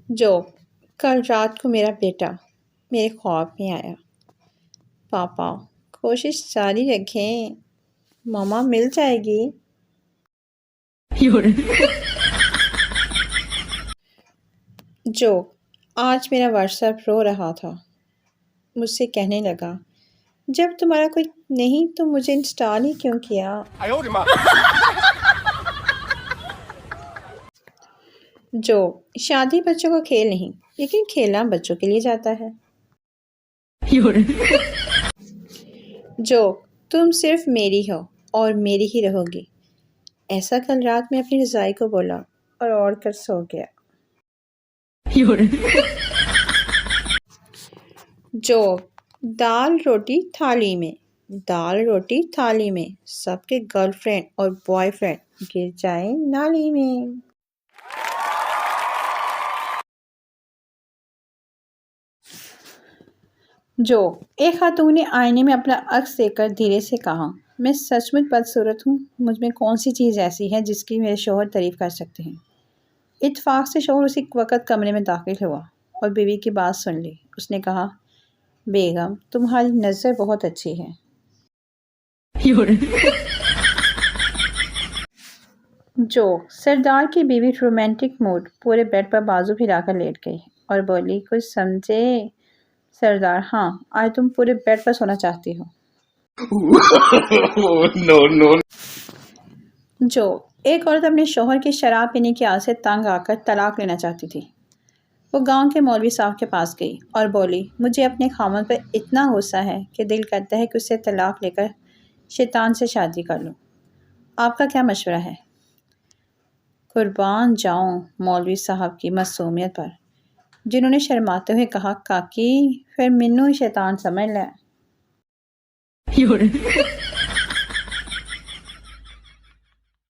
جو کل رات کو میرا بیٹا میرے خواب میں آیا۔ پاپا کوشش جاری رکھیں، ماما مل جائے گی۔ جو آج میرا واٹس ایپ رو رہا تھا، مجھ سے کہنے لگا جب تمہارا کوئی نہیں تو مجھے انسٹال ہی کیوں کیا؟ جو شادی بچوں کا کھیل نہیں، لیکن کھیلنا بچوں کے لیے جاتا ہے۔ جو تم صرف میری ہو اور میری ہی رہو گی، ایسا کل رات میں اپنی رضائی کو بولا اور اوڑھ کر سو گیا۔ جو دال روٹی تھالی میں، دال روٹی تھالی میں، سب کے گرل فرینڈ اور بوائے فرینڈ گر جائیں نالی میں۔ جو ایک خاتون نے آئینے میں اپنا عکس دیکھ کر دھیرے سے کہا، میں سچ مچ بدصورت ہوں، مجھ میں کون سی چیز ایسی ہے جس کی میرے شوہر تعریف کر سکتے ہیں۔ اتفاق سے شوہر اسی وقت کمرے میں داخل ہوا اور بیوی کی بات سن لی۔ اس نے کہا، بیگم تمہاری نظر بہت اچھی ہے۔ جو سردار کی بیوی رومانٹک موڈ پورے بیڈ پر بازو پھیلا کر لیٹ گئی اور بولی، کچھ سمجھے؟ سردار، ہاں آج تم پورے بیڈ پر سونا چاہتی ہو۔ جو ایک عورت اپنے شوہر کی شراب پینے کی عادت سے تنگ آ کر طلاق لینا چاہتی تھی۔ وہ گاؤں کے مولوی صاحب کے پاس گئی اور بولی، مجھے اپنے خاوند پر اتنا غصہ ہے کہ دل کرتا ہے کہ اس سے طلاق لے کر شیطان سے شادی کر لوں، آپ کا کیا مشورہ ہے؟ قربان جاؤں مولوی صاحب کی معصومیت پر، جنہوں نے شرماتے ہوئے کہا، کاکی پھر منو ہی شیطان سمجھ لے۔